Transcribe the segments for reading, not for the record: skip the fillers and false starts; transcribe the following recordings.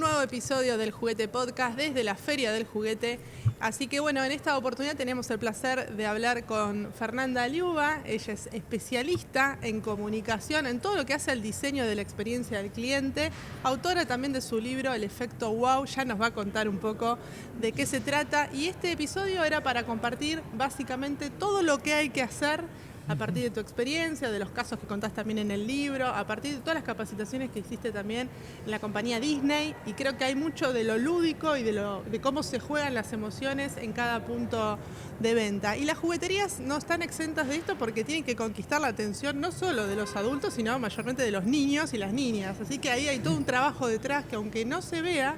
nuevo episodio del Juguete Podcast desde la Feria del Juguete. Así que bueno, en esta oportunidad tenemos el placer de hablar con Fernanda Liuba. Ella es especialista en comunicación, en todo lo que hace al diseño de la experiencia del cliente. Autora también de su libro El efecto wow. Ya nos va a contar un poco de qué se trata. Y este episodio era para compartir básicamente todo lo que hay que hacer a partir de tu experiencia, de los casos que contás también en el libro, a partir de todas las capacitaciones que hiciste también en la compañía Disney, y creo que hay mucho de lo lúdico y de cómo se juegan las emociones en cada punto de venta. Y las jugueterías no están exentas de esto porque tienen que conquistar la atención no solo de los adultos, sino mayormente de los niños y las niñas. Así que ahí hay todo un trabajo detrás que, aunque no se vea,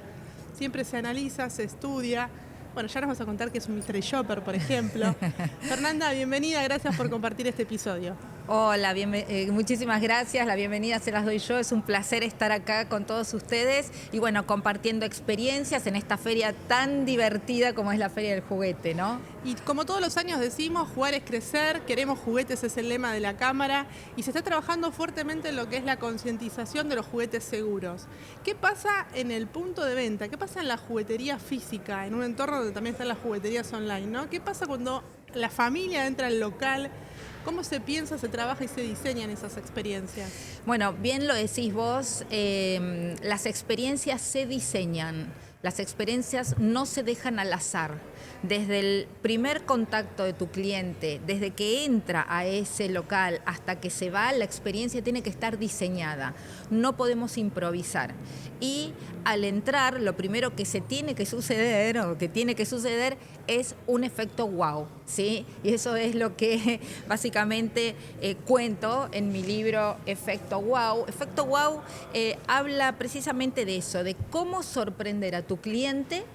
siempre se analiza, se estudia. Bueno, ya nos vas a contar que es un mystery shopper, por ejemplo. Fernanda, bienvenida, gracias por compartir este episodio. Hola, muchísimas gracias, la bienvenida se las doy yo, es un placer estar acá con todos ustedes y bueno, compartiendo experiencias en esta feria tan divertida como es la Feria del Juguete, ¿no? Y como todos los años decimos, jugar es crecer, queremos juguetes es el lema de la Cámara y se está trabajando fuertemente en lo que es la concientización de los juguetes seguros. ¿Qué pasa en el punto de venta? ¿Qué pasa en la juguetería física, en un entorno donde también están las jugueterías online, ¿no? ¿Qué pasa cuando la familia entra al local? ¿Cómo se piensa, se trabaja y se diseñan esas experiencias? Bueno, bien lo decís vos, las experiencias se diseñan, las experiencias no se dejan al azar. Desde el primer contacto de tu cliente, desde que entra a ese local hasta que se va, la experiencia tiene que estar diseñada. No podemos improvisar. Y al entrar, lo primero que se tiene que suceder o que tiene que suceder es un efecto wow, ¿sí? Y eso es lo que básicamente cuento en mi libro Efecto Wow. Efecto Wow habla precisamente de eso, de cómo sorprender a tu cliente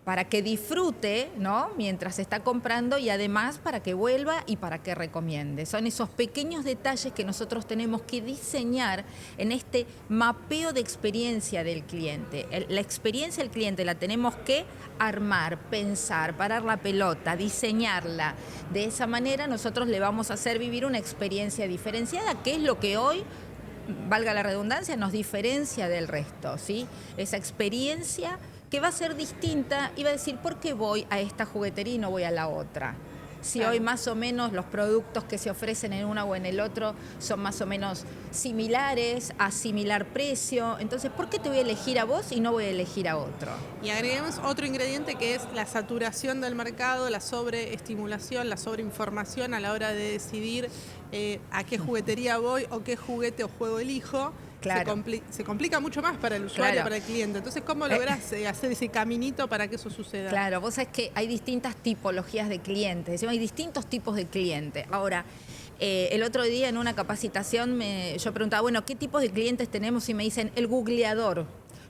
para que disfrute, ¿no?, mientras está comprando y además para que vuelva y para que recomiende. Son esos pequeños detalles que nosotros tenemos que diseñar en este mapeo de experiencia del cliente. La experiencia del cliente la tenemos que armar, pensar, parar la pelota, diseñarla. De esa manera nosotros le vamos a hacer vivir una experiencia diferenciada, que es lo que hoy, valga la redundancia, nos diferencia del resto, ¿sí? Esa experiencia que va a ser distinta y va a decir, ¿por qué voy a esta juguetería y no voy a la otra? Si hoy más o menos los productos que se ofrecen en una o en el otro son más o menos similares, a similar precio, entonces, ¿por qué te voy a elegir a vos y no voy a elegir a otro? Y agreguemos otro ingrediente que es la saturación del mercado, la sobreestimulación, la sobreinformación a la hora de decidir a qué juguetería voy o qué juguete o juego elijo. Claro. Se complica mucho más para el usuario, claro, para el cliente. Entonces, ¿cómo lográs hacer ese caminito para que eso suceda? Claro, vos sabés que hay distintas tipologías de clientes, decimos, hay distintos tipos de clientes. Ahora, el otro día en una capacitación yo preguntaba, bueno, ¿qué tipos de clientes tenemos? Y me dicen, el googleador.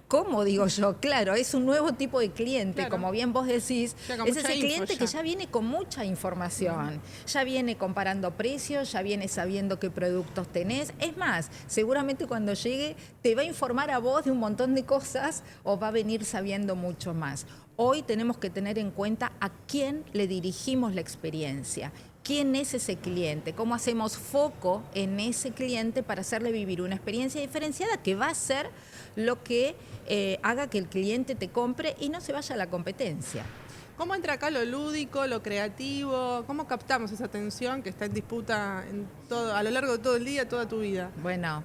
¿Cómo? Digo yo, claro, es un nuevo tipo de cliente, claro. Como bien vos decís, es ese cliente que ya viene con mucha información, ya viene comparando precios, ya viene sabiendo qué productos tenés. Es más, seguramente cuando llegue te va a informar a vos de un montón de cosas o va a venir sabiendo mucho más. Hoy tenemos que tener en cuenta a quién le dirigimos la experiencia. ¿Quién es ese cliente? ¿Cómo hacemos foco en ese cliente para hacerle vivir una experiencia diferenciada que va a ser lo que haga que el cliente te compre y no se vaya a la competencia? ¿Cómo entra acá lo lúdico, lo creativo? ¿Cómo captamos esa atención que está en disputa a lo largo de todo el día, toda tu vida? Bueno,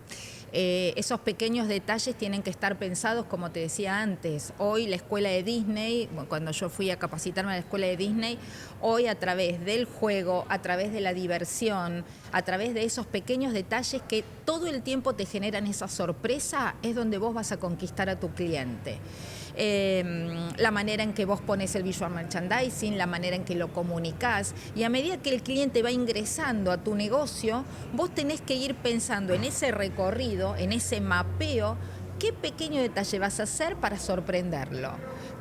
esos pequeños detalles tienen que estar pensados, como te decía antes. Hoy la escuela de Disney, cuando yo fui a capacitarme a la escuela de Disney, hoy a través del juego, a través de la diversión, a través de esos pequeños detalles que todo el tiempo te generan esa sorpresa, es donde vos vas a conquistar a tu cliente. La manera en que vos pones el visual merchandising, la manera en que lo comunicás, y a medida que el cliente va ingresando a tu negocio, vos tenés que ir pensando en ese recorrido, en ese mapeo, qué pequeño detalle vas a hacer para sorprenderlo,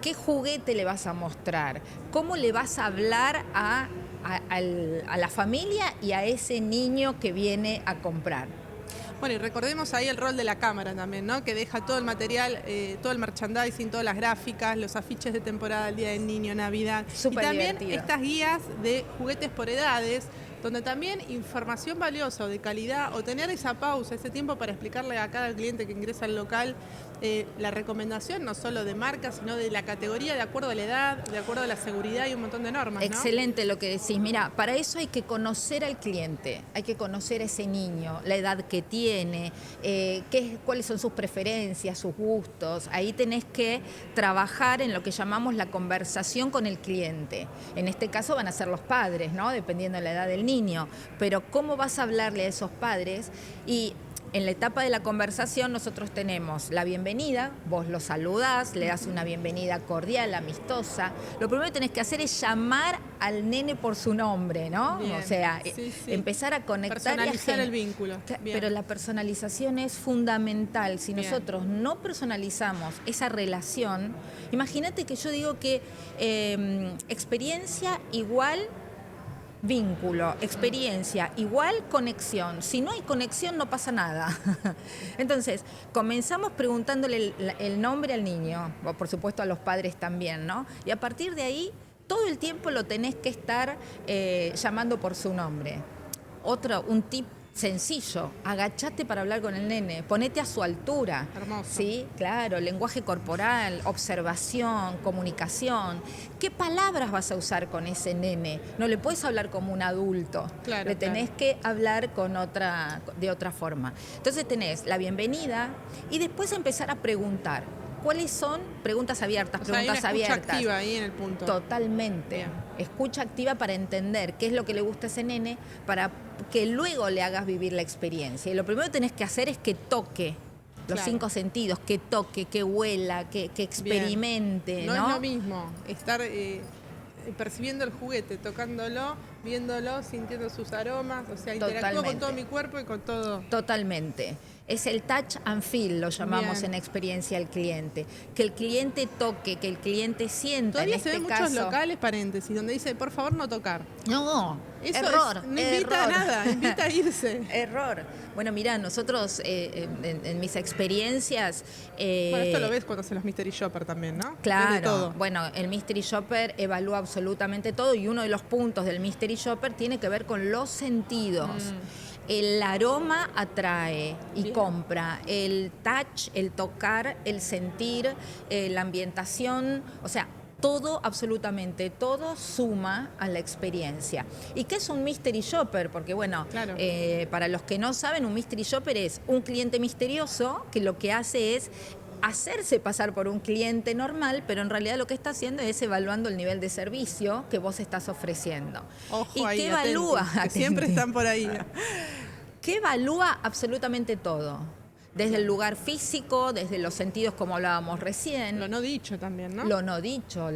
qué juguete le vas a mostrar, cómo le vas a hablar a la familia y a ese niño que viene a comprar. Bueno, y recordemos ahí el rol de la cámara también, ¿no? Que deja todo el material, todo el merchandising, todas las gráficas, los afiches de temporada, el Día del Niño, Navidad. Súper y también divertido. Estas guías de juguetes por edades, donde también información valiosa o de calidad, o tener esa pausa, ese tiempo para explicarle a cada cliente que ingresa al local la recomendación no solo de marca, sino de la categoría de acuerdo a la edad, de acuerdo a la seguridad y un montón de normas, ¿no? Excelente lo que decís. Mira, para eso hay que conocer al cliente, hay que conocer a ese niño, la edad que tiene, cuáles son sus preferencias, sus gustos. Ahí tenés que trabajar en lo que llamamos la conversación con el cliente. En este caso van a ser los padres, ¿no? Dependiendo de la edad del niño. Pero ¿cómo vas a hablarle a esos padres? Y en la etapa de la conversación nosotros tenemos la bienvenida, vos lo saludás, le das una bienvenida cordial, amistosa. Lo primero que tenés que hacer es llamar al nene por su nombre, ¿no? Bien. O sea, sí. empezar a conectar personalizar el vínculo. Bien. Pero la personalización es fundamental. Si nosotros no personalizamos esa relación, imagínate que yo digo que experiencia igual vínculo, experiencia, igual conexión. Si no hay conexión no pasa nada. Entonces, comenzamos preguntándole el nombre al niño, o por supuesto a los padres también, ¿no? Y a partir de ahí, todo el tiempo lo tenés que estar llamando por su nombre. Un tip sencillo, agachate para hablar con el nene, ponete a su altura. Hermoso. Sí, claro, lenguaje corporal, observación, comunicación. ¿Qué palabras vas a usar con ese nene? No le puedes hablar como un adulto, claro, le tenés que hablar de otra forma. Entonces tenés la bienvenida y después empezar a preguntar. ¿Cuáles son? Preguntas abiertas, preguntas hay una escucha abiertas. activa ahí en el punto. Totalmente. Bien. Escucha activa para entender qué es lo que le gusta a ese nene, para que luego le hagas vivir la experiencia. Y lo primero que tenés que hacer es que toque los 5 sentidos, que toque, que huela, que experimente. Bien. No es lo mismo estar percibiendo el juguete, tocándolo, viéndolo, sintiendo sus aromas, o sea, interactúo con todo mi cuerpo y con todo. Totalmente. Es el touch and feel, lo llamamos en experiencia al cliente. Que el cliente toque, que el cliente sienta. Todavía en se ven caso, muchos locales, paréntesis, donde dice, por favor, no tocar. No, eso error. No invita a nada, invita a irse. Error. Bueno, mirá, nosotros en mis experiencias... bueno, esto lo ves cuando hacen los Mystery Shopper también, ¿no? Claro. Todo. Bueno, el Mystery Shopper evalúa absolutamente todo y uno de los puntos del Mystery Shopper tiene que ver con los sentidos. El aroma atrae y compra, el touch, el tocar, el sentir, la ambientación, o sea, todo, absolutamente todo suma a la experiencia. ¿Y qué es un Mystery Shopper? Porque bueno, claro. Para los que no saben, un Mystery Shopper es un cliente misterioso que lo que hace es hacerse pasar por un cliente normal, pero en realidad lo que está haciendo es evaluando el nivel de servicio que vos estás ofreciendo. Ojo, ¿Y ahí, qué evalúa? Que siempre están por ahí. ¿Qué evalúa? Absolutamente todo. Desde el lugar físico, desde los sentidos como hablábamos recién. Lo no dicho también, ¿no? Lo no dicho.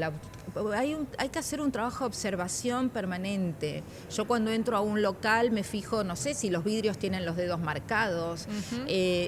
Hay que hacer un trabajo de observación permanente. Yo cuando entro a un local me fijo, no sé, si los vidrios tienen los dedos marcados,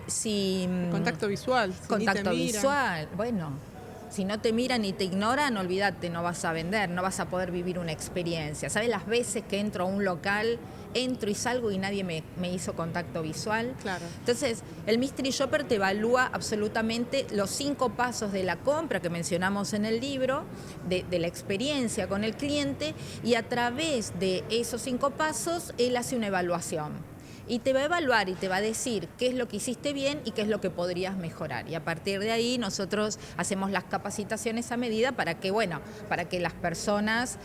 si... Contacto visual. Contacto visual, bueno... Si no te miran y te ignoran, olvídate, no vas a vender, no vas a poder vivir una experiencia. ¿Sabes las veces que entro a un local, entro y salgo y nadie me hizo contacto visual? Claro. Entonces, el Mystery Shopper te evalúa absolutamente los 5 pasos de la compra que mencionamos en el libro, de la experiencia con el cliente, y a través de esos 5 pasos, él hace una evaluación. Y te va a evaluar y te va a decir qué es lo que hiciste bien y qué es lo que podrías mejorar. Y a partir de ahí nosotros hacemos las capacitaciones a medida para que las personas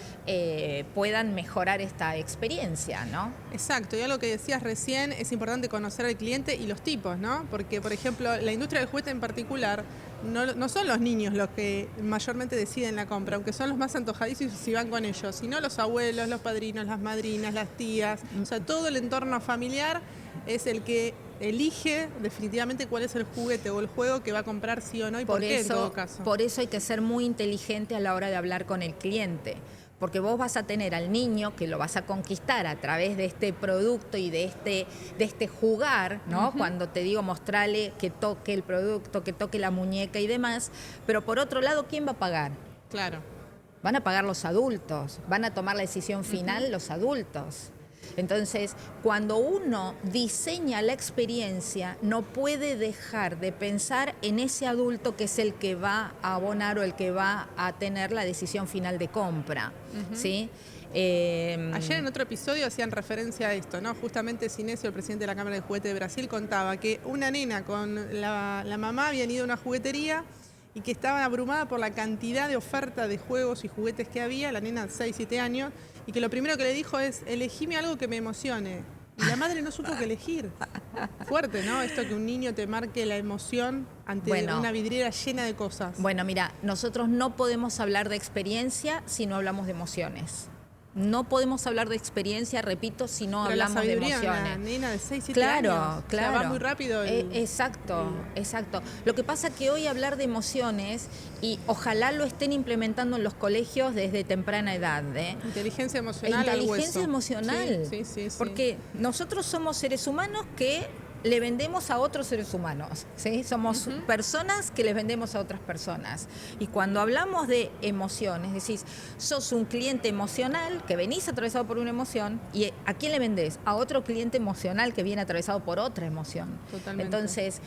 puedan mejorar esta experiencia, ¿no? Exacto, y algo que decías recién, es importante conocer al cliente y los tipos, ¿no? Porque, por ejemplo, la industria del juguete en particular, no son los niños los que mayormente deciden la compra, aunque son los más antojadizos si van con ellos, sino los abuelos, los padrinos, las madrinas, las tías, o sea, todo el entorno familiar es el que elige definitivamente cuál es el juguete o el juego que va a comprar sí o no y por qué en todo caso. Por eso hay que ser muy inteligente a la hora de hablar con el cliente. Porque vos vas a tener al niño que lo vas a conquistar a través de este producto y de este jugar, ¿no? Cuando te digo mostrarle que toque el producto, que toque la muñeca y demás. Pero por otro lado, ¿quién va a pagar? Claro. Van a pagar los adultos, van a tomar la decisión final los adultos. Entonces, cuando uno diseña la experiencia, no puede dejar de pensar en ese adulto que es el que va a abonar o el que va a tener la decisión final de compra, ¿sí? Ayer en otro episodio hacían referencia a esto, ¿no? Justamente Sinesio, el presidente de la Cámara de Juguete de Brasil, contaba que una nena con la mamá habían ido a una juguetería y que estaban abrumada por la cantidad de oferta de juegos y juguetes que había, la nena de 6, 7 años, y que lo primero que le dijo es, elegime algo que me emocione. Y la madre no supo qué elegir. Fuerte, ¿no? Esto que un niño te marque la emoción ante una vidriera llena de cosas. Bueno, mira, nosotros no podemos hablar de experiencia si no hablamos de emociones. No podemos hablar de experiencia, repito, si no hablamos de emociones. Una nena de 6, 7 años. Claro. O sea, va muy rápido. Exacto. Lo que pasa es que hoy hablar de emociones, y ojalá lo estén implementando en los colegios desde temprana edad. Inteligencia emocional. Inteligencia emocional. Sí. Porque nosotros somos seres humanos que le vendemos a otros seres humanos, ¿sí? Somos personas que les vendemos a otras personas. Y cuando hablamos de emociones, decís, sos un cliente emocional que venís atravesado por una emoción, ¿y a quién le vendés? A otro cliente emocional que viene atravesado por otra emoción. Totalmente. Entonces,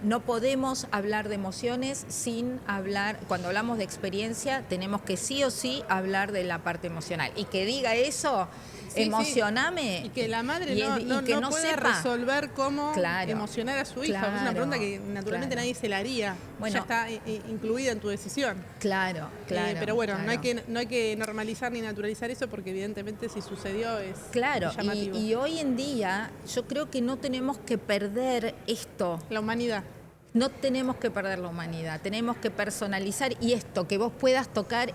no podemos hablar de emociones sin hablar, cuando hablamos de experiencia, tenemos que sí o sí hablar de la parte emocional. Y que diga eso, emocioname. Y que la madre no pueda sepa resolver cómo emocionar a su hija. Es una pregunta que naturalmente nadie se la haría. Bueno, ya está incluida en tu decisión. Claro. Pero bueno, no hay que normalizar ni naturalizar eso porque evidentemente si sucedió es llamativo. Y hoy en día yo creo que no tenemos que perder esto. La humanidad. No tenemos que perder la humanidad. Tenemos que personalizar y esto, que vos puedas tocar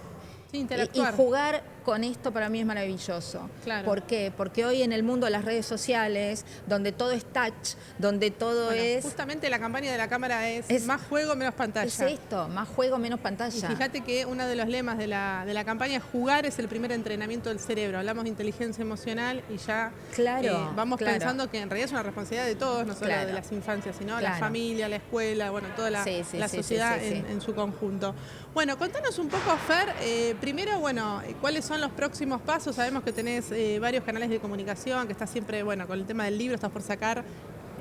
y jugar con esto para mí es maravilloso. Claro. ¿Por qué? Porque hoy en el mundo de las redes sociales, donde todo es touch, donde todo es... Justamente la campaña de la Cámara es más juego, menos pantalla. Es esto, más juego, menos pantalla. Y fíjate que uno de los lemas de la campaña es jugar es el primer entrenamiento del cerebro. Hablamos de inteligencia emocional y ya vamos pensando que en realidad es una responsabilidad de todos, no solo de las infancias, sino la familia, la escuela, bueno, toda la sociedad en su conjunto. Bueno, contanos un poco, Fer, primero, ¿cuáles son los próximos pasos? Sabemos que tenés varios canales de comunicación, que estás siempre, con el tema del libro, estás por sacar.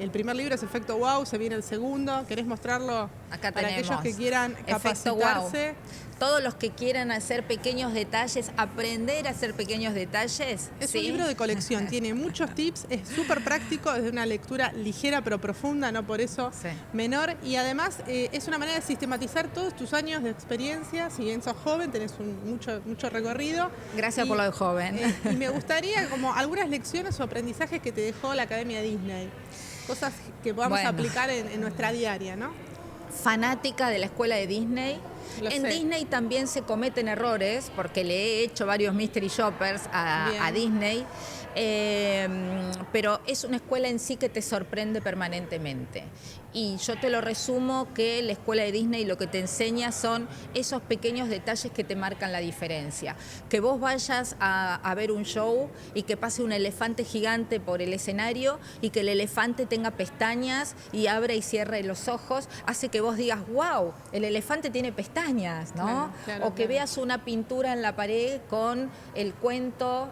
El primer libro es Efecto Wow, se viene el segundo. ¿Querés mostrarlo? Acá para tenemos. Aquellos que quieran capacitarse? Wow. Todos los que quieran hacer pequeños detalles, aprender a hacer pequeños detalles. Es un libro de colección, tiene muchos tips, es súper práctico, es de una lectura ligera pero profunda, no por eso menor. Y además es una manera de sistematizar todos tus años de experiencia. Si bien sos joven, tenés mucho recorrido. Gracias por lo de joven. Y me gustaría como algunas lecciones o aprendizajes que te dejó la Academia Disney. Cosas que podamos aplicar en nuestra diaria, ¿no? Fanática de la escuela de Disney. En Disney también se cometen errores, porque le he hecho varios mystery shoppers a Disney, pero es una escuela en sí que te sorprende permanentemente. Y yo te lo resumo que la escuela de Disney lo que te enseña son esos pequeños detalles que te marcan la diferencia. Que vos vayas a ver un show y que pase un elefante gigante por el escenario y que el elefante tenga pestañas y abra y cierre los ojos, hace que vos digas, wow, el elefante tiene pestañas, ¿no? O que veas una pintura en la pared con el cuento,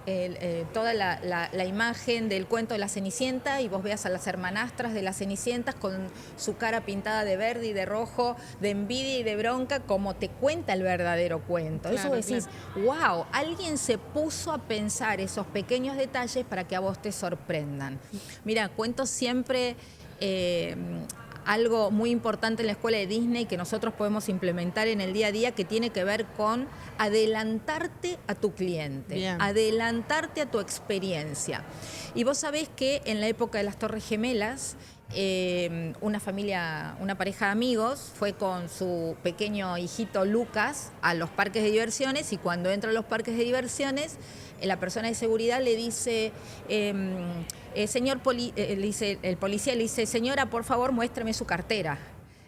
toda la imagen del cuento de la Cenicienta y vos veas a las hermanastras de las Cenicientas con su cara pintada de verde y de rojo, de envidia y de bronca, como te cuenta el verdadero cuento. Eso decís, wow, alguien se puso a pensar esos pequeños detalles para que a vos te sorprendan. Mira, cuento siempre algo muy importante en la escuela de Disney que nosotros podemos implementar en el día a día, que tiene que ver con adelantarte a tu cliente, adelantarte a tu experiencia. Y vos sabés que en la época de las Torres Gemelas, una pareja de amigos fue con su pequeño hijito Lucas a los parques de diversiones, y cuando entra a los parques de diversiones, la persona de seguridad le dice, el policía le dice, señora, por favor, muéstrame su cartera.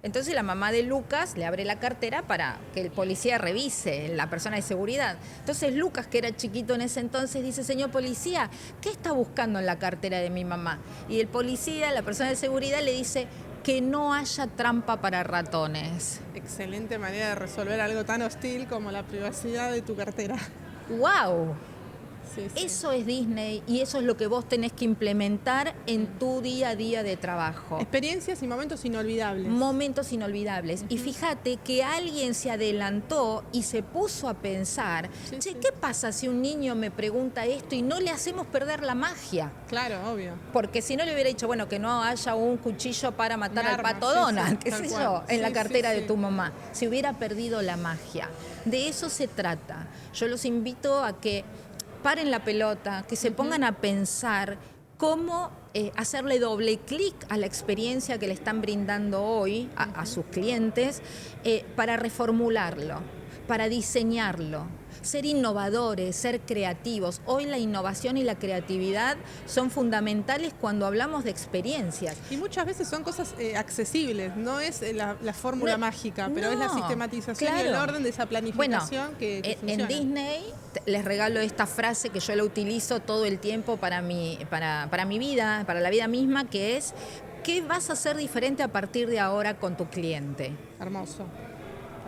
Entonces la mamá de Lucas le abre la cartera para que el policía revise, la persona de seguridad. Entonces Lucas, que era chiquito en ese entonces, dice, señor policía, ¿qué está buscando en la cartera de mi mamá? Y el policía, la persona de seguridad, le dice, que no haya trampa para ratones. Excelente manera de resolver algo tan hostil como la privacidad de tu cartera. ¡Wow! Sí, sí. Eso es Disney y eso es lo que vos tenés que implementar en tu día a día de trabajo. Experiencias y momentos inolvidables. Momentos inolvidables. Y fíjate que alguien se adelantó y se puso a pensar, Sí, che, sí. ¿qué pasa si un niño me pregunta esto y no le hacemos perder la magia? Claro, obvio. Porque si no le hubiera dicho, bueno, que no haya un cuchillo para matar Un al arma, pato sí, Donald, sí, qué tal sé cual. yo, en la Sí, cartera sí, de sí. tu mamá. Se hubiera perdido la magia. De eso se trata. Yo los invito a que paren la pelota, que se pongan a pensar cómo hacerle doble clic a la experiencia que le están brindando hoy a sus clientes para reformularlo, para diseñarlo, ser innovadores, ser creativos. Hoy la innovación y la creatividad son fundamentales cuando hablamos de experiencias. Y muchas veces son cosas accesibles, no es la fórmula No, mágica, pero es la no, sistematización y el claro. orden de esa planificación que En funciona. Disney les regalo esta frase que yo la utilizo todo el tiempo para mi vida, para la vida misma, que es: ¿qué vas a hacer diferente a partir de ahora con tu cliente? Hermoso.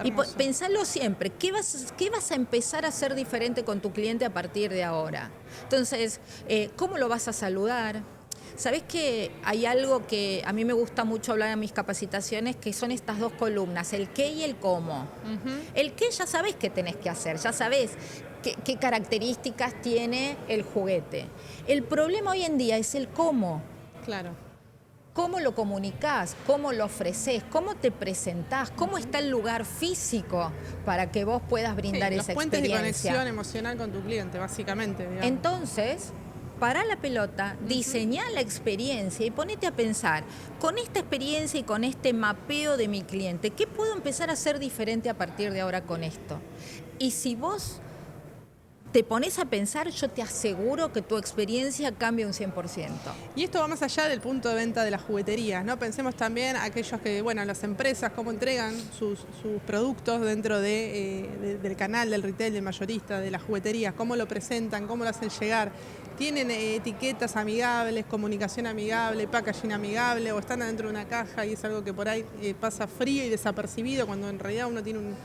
Y Hermoso. pensalo siempre, ¿qué vas a empezar a hacer diferente con tu cliente a partir de ahora? Entonces, ¿cómo lo vas a saludar? ¿Sabés que hay algo que a mí me gusta mucho hablar en mis capacitaciones, que son estas dos columnas, el qué y el cómo? El qué ya sabés qué tenés que hacer, ya sabés qué características tiene el juguete. El problema hoy en día es el cómo. Claro. ¿Cómo lo comunicás? ¿Cómo lo ofreces? ¿Cómo te presentás? ¿Cómo está el lugar físico para que vos puedas brindar Sí, esa los puentes de experiencia? conexión emocional con tu cliente, básicamente. Digamos. Entonces, pará la pelota, diseñá la experiencia y ponete a pensar, con esta experiencia y con este mapeo de mi cliente, ¿qué puedo empezar a hacer diferente a partir de ahora con esto? Y si vos te pones a pensar, yo te aseguro que tu experiencia cambia un 100%. Y esto va más allá del punto de venta de las jugueterías, ¿no? Pensemos también aquellos que, bueno, las empresas, cómo entregan sus productos dentro del canal, del retail, del mayorista, de las jugueterías, cómo lo presentan, cómo lo hacen llegar. Tienen etiquetas amigables, comunicación amigable, packaging amigable, o están adentro de una caja y es algo que por ahí pasa frío y desapercibido cuando en realidad uno tiene un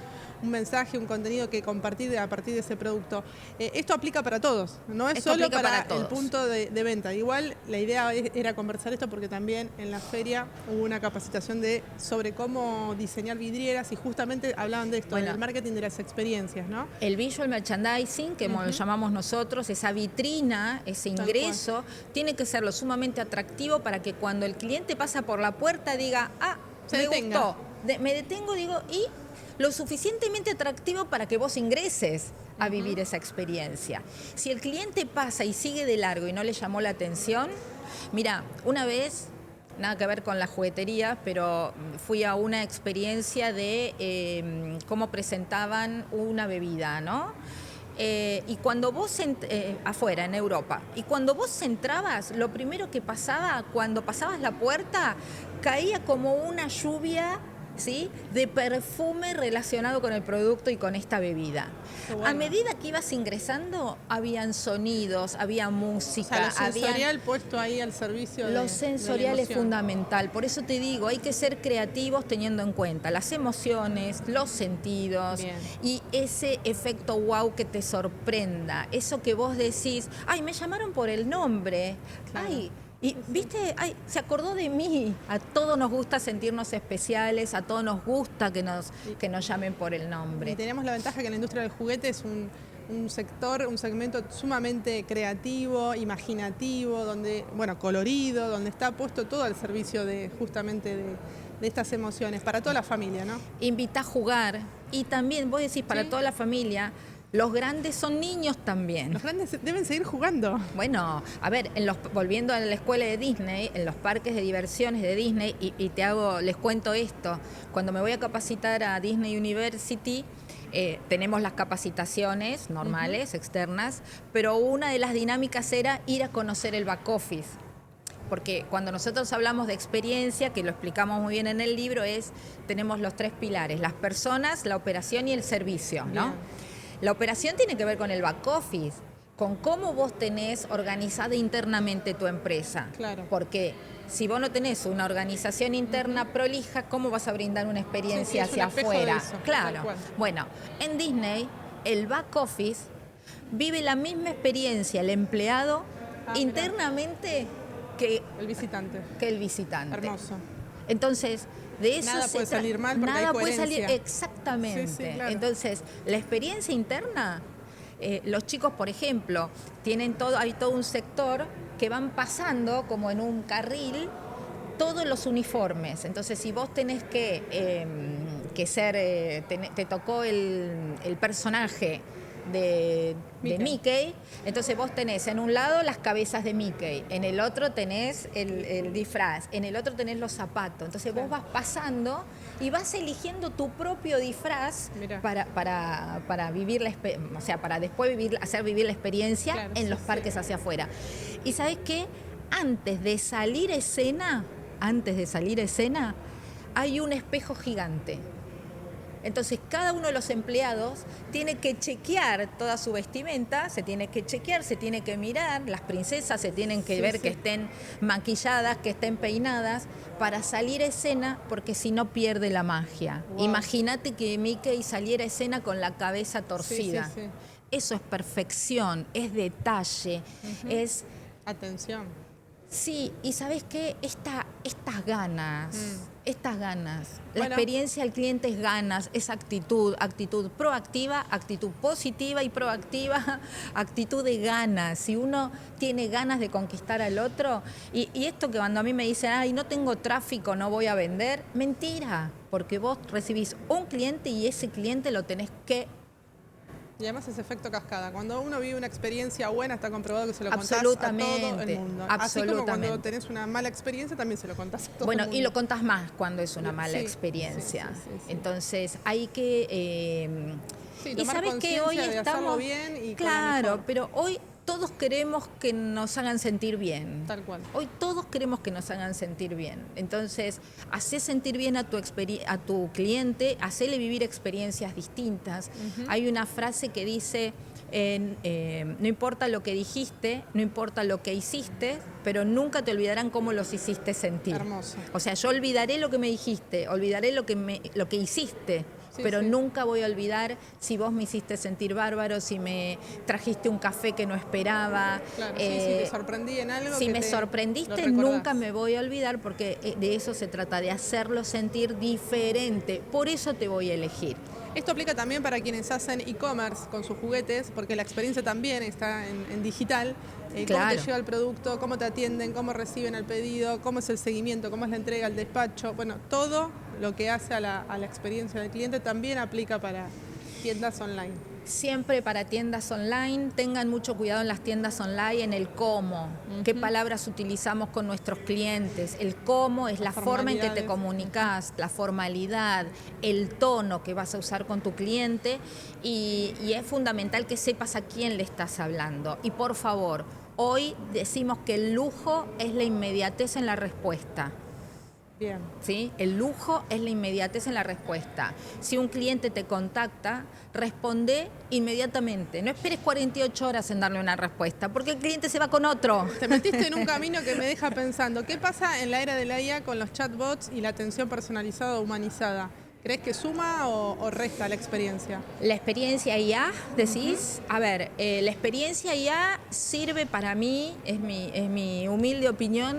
mensaje, un contenido que compartir a partir de ese producto. Esto aplica para todos, no es Esto solo aplica para el todos. punto de venta. Igual la idea era conversar esto porque también en la feria hubo una capacitación sobre cómo diseñar vidrieras y justamente hablaban de esto, Bueno, del marketing de las experiencias, ¿no? El visual merchandising, que lo llamamos nosotros, esa vitrina, ese Tal ingreso, tiene que ser lo sumamente atractivo para que cuando el cliente pasa por la puerta diga, Se me detenga. gustó, me detengo, digo, y lo suficientemente atractivo para que vos ingreses a vivir esa experiencia. Si el cliente pasa y sigue de largo y no le llamó la atención, mira, una vez, nada que ver con la juguetería, pero fui a una experiencia de cómo presentaban una bebida, ¿no? Y cuando vos, afuera, en Europa, y cuando vos entrabas, lo primero que pasaba, cuando pasabas la puerta, caía como una lluvia, ¿sí?, de perfume relacionado con el producto y con esta bebida. Bueno. A medida que ibas ingresando, habían sonidos, había O música, sea, lo sensorial puesto ahí al servicio de lo la sensorial es emoción. fundamental. Por eso te digo, hay que ser creativos teniendo en cuenta las emociones, los sentidos. Bien. Y ese efecto wow que te sorprenda. Eso que vos decís, ay, me llamaron por el nombre. Claro. Ay, y viste, ay, se acordó de mí. A todos nos gusta sentirnos especiales, a todos nos gusta que nos llamen por el Y nombre. tenemos la ventaja que la industria del juguete es un sector, un segmento sumamente creativo, imaginativo, donde, bueno, colorido, donde está puesto todo al servicio de justamente de estas emociones, para toda la familia, ¿no? Invita a jugar. Y también, vos decís, para Sí. toda la familia, los grandes son niños también. Los grandes deben seguir jugando. Bueno, a ver, volviendo a la escuela de Disney, en los parques de diversiones de Disney, y les cuento esto, cuando me voy a capacitar a Disney University, tenemos las capacitaciones normales, externas, pero una de las dinámicas era ir a conocer el back office. Porque cuando nosotros hablamos de experiencia, que lo explicamos muy bien en el libro, tenemos los 3 pilares, las personas, la operación y el servicio, ¿no? Bien. La operación tiene que ver con el back office, con cómo vos tenés organizada internamente tu empresa. Claro. Porque si vos no tenés una organización interna prolija, ¿cómo vas a brindar una experiencia Sí, es un hacia espejo afuera? de eso, tal Claro. cual. Bueno, en Disney, el back office vive la misma experiencia el empleado internamente que el visitante. Hermoso. Entonces, de eso nada puede salir mal porque nada hay puede coherencia. salir exactamente. Sí, claro. Entonces, la experiencia interna, los chicos, por ejemplo, hay todo un sector que van pasando como en un carril todos los uniformes. Entonces, si vos tenés que ser, te tocó el personaje de Mickey, entonces vos tenés en un lado las cabezas de Mickey, en el otro tenés el disfraz, en el otro tenés los zapatos. Entonces vos vas pasando y vas eligiendo tu propio disfraz para vivir para después hacer vivir la experiencia en los parques hacia afuera. Y ¿sabés qué? Antes de salir a escena, hay un espejo gigante. Entonces, cada uno de los empleados tiene que chequear toda su vestimenta, se tiene que chequear, se tiene que mirar, las princesas se tienen que ver que estén maquilladas, que estén peinadas, para salir a escena, porque si no pierde la magia. Wow. Imagínate que Mickey saliera a escena con la cabeza torcida. Eso es perfección, es detalle, es... Atención. Sí, y ¿sabés qué? Estas ganas, la experiencia del cliente es ganas, es actitud proactiva, actitud positiva y proactiva, actitud de ganas. Si uno tiene ganas de conquistar al otro, y esto que cuando a mí me dicen, ay, no tengo tráfico, no voy a vender, mentira, porque vos recibís un cliente y ese cliente lo tenés que... Y además es efecto cascada. Cuando uno vive una experiencia buena, está comprobado que se lo contás a todo el mundo. Así como cuando tenés una mala experiencia, también se lo contás a todo el mundo. Y lo contás más cuando es una mala experiencia. Sí. Entonces hay que... y sabes que hoy estamos bien y claro, pero hoy todos queremos que nos hagan sentir bien. Tal cual. Hoy todos queremos que nos hagan sentir bien. Entonces, hacé sentir bien a tu cliente, hacele vivir experiencias distintas. Hay una frase que dice, no importa lo que dijiste, no importa lo que hiciste, pero nunca te olvidarán cómo los hiciste sentir. Hermoso. O sea, yo olvidaré lo que me dijiste, olvidaré lo que hiciste. Pero nunca voy a olvidar si vos me hiciste sentir bárbaro, si me trajiste un café que no esperaba. Claro, si te sorprendí en algo. Si me sorprendiste, nunca me voy a olvidar, porque de eso se trata, de hacerlo sentir diferente. Por eso te voy a elegir. Esto aplica también para quienes hacen e-commerce con sus juguetes, porque la experiencia también está en digital. Cómo te llega el producto, cómo te atienden, cómo reciben el pedido, cómo es el seguimiento, cómo es la entrega, el despacho. Bueno, todo lo que hace a la experiencia del cliente también aplica para tiendas online. Siempre para tiendas online, tengan mucho cuidado en las tiendas online, en el cómo, qué palabras utilizamos con nuestros clientes. El cómo es la forma en que te comunicas, la formalidad, el tono que vas a usar con tu cliente y es fundamental que sepas a quién le estás hablando. Y por favor, hoy decimos que el lujo es la inmediatez en la respuesta. Bien. ¿Sí? El lujo es la inmediatez en la respuesta. Si un cliente te contacta, responde inmediatamente. No esperes 48 horas en darle una respuesta, porque el cliente se va con otro. Te metiste en un camino que me deja pensando, ¿qué pasa en la era de la IA con los chatbots y la atención personalizada o humanizada? ¿Crees que suma o resta la experiencia? La experiencia IA, decís. A ver, la experiencia IA sirve para mí, es mi humilde opinión.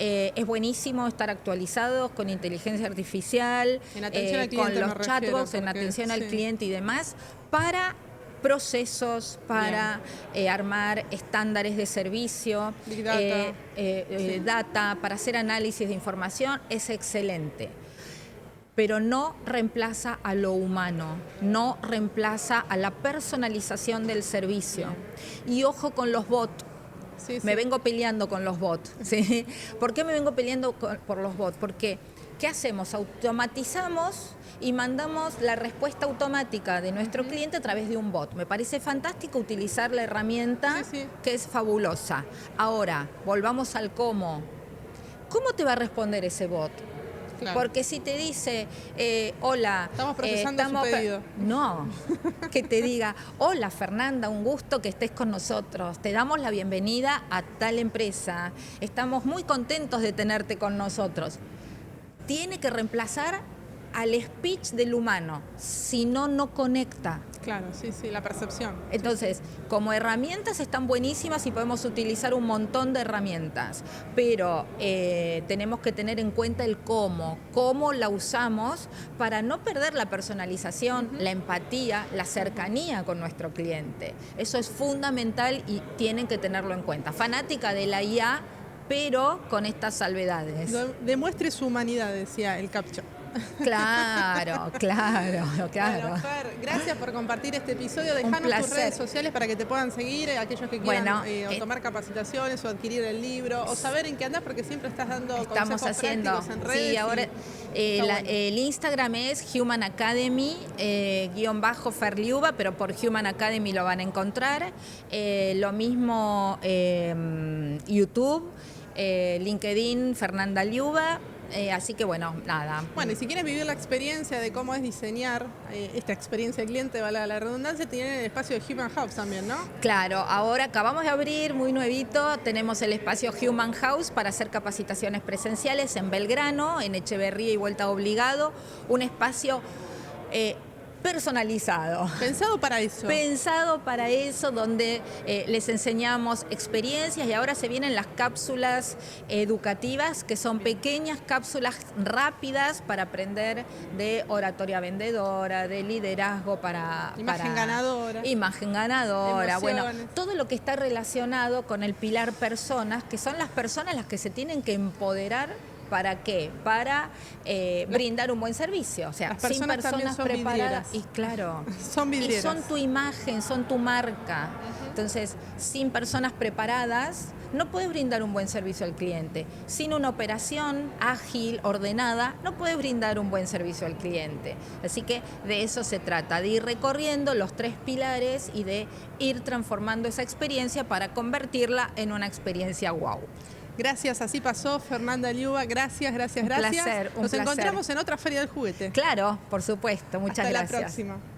Es buenísimo estar actualizados con inteligencia artificial, con los chatbots, en atención al cliente y demás, para procesos, para armar estándares de servicio, Big data. Data, para hacer análisis de información, es excelente. Pero no reemplaza a lo humano, no reemplaza a la personalización del servicio. Y ojo con los bots. Me vengo peleando con los bots. ¿Sí? ¿Por qué me vengo peleando por los bots? Porque, ¿qué hacemos? Automatizamos y mandamos la respuesta automática de nuestro cliente a través de un bot. Me parece fantástico utilizar la herramienta que es fabulosa. Ahora, volvamos al cómo. ¿Cómo te va a responder ese bot? Claro. Porque si te dice, hola... Estamos procesando su pedido. No, que te diga, hola Fernanda, un gusto que estés con nosotros. Te damos la bienvenida a tal empresa. Estamos muy contentos de tenerte con nosotros. Tiene que reemplazar al speech del humano, si no, no conecta. Claro, sí, la percepción. Entonces, como herramientas están buenísimas y podemos utilizar un montón de herramientas, pero tenemos que tener en cuenta el cómo la usamos para no perder la personalización, la empatía, la cercanía con nuestro cliente. Eso es fundamental y tienen que tenerlo en cuenta. Fanática de la IA, pero con estas salvedades. Demuestre su humanidad, decía el CAPTCHA. Claro. Bueno, Fer, gracias por compartir este episodio. Dejanos tus redes sociales para que te puedan seguir, aquellos que quieran o tomar capacitaciones o adquirir el libro o saber en qué andás, porque siempre estás dando estamos consejos prácticos en redes. Sí, ahora el Instagram es Human Academy _Fer Liuba, pero por Human Academy lo van a encontrar. Lo mismo YouTube, LinkedIn, Fernanda Liuba. Así que bueno, nada. Bueno, y si quieren vivir la experiencia de cómo es diseñar esta experiencia de cliente, valga la redundancia, tienen el espacio de Human House también, ¿no? Claro, ahora acabamos de abrir, muy nuevito, tenemos el espacio Human House para hacer capacitaciones presenciales en Belgrano, en Echeverría y Vuelta Obligado, un espacio personalizado. Pensado para eso. Pensado para eso, donde les enseñamos experiencias y ahora se vienen las cápsulas educativas, que son pequeñas cápsulas rápidas para aprender de oratoria vendedora, de liderazgo Imagen ganadora. Imagen ganadora. Emociones. Bueno, todo lo que está relacionado con el pilar personas, que son las personas las que se tienen que empoderar. ¿Para qué? Para brindar un buen servicio. O sea, sin personas preparadas. Y claro. Son vidrieras. Y son tu imagen, son tu marca. Entonces, sin personas preparadas, no puedes brindar un buen servicio al cliente. Sin una operación ágil, ordenada, no puedes brindar un buen servicio al cliente. Así que de eso se trata, de ir recorriendo los 3 pilares y de ir transformando esa experiencia para convertirla en una experiencia wow. Gracias, así pasó Fernanda Liuba. Gracias. Un placer. Nos encontramos en otra Feria del Juguete. Claro, por supuesto. Muchas gracias. Hasta la próxima.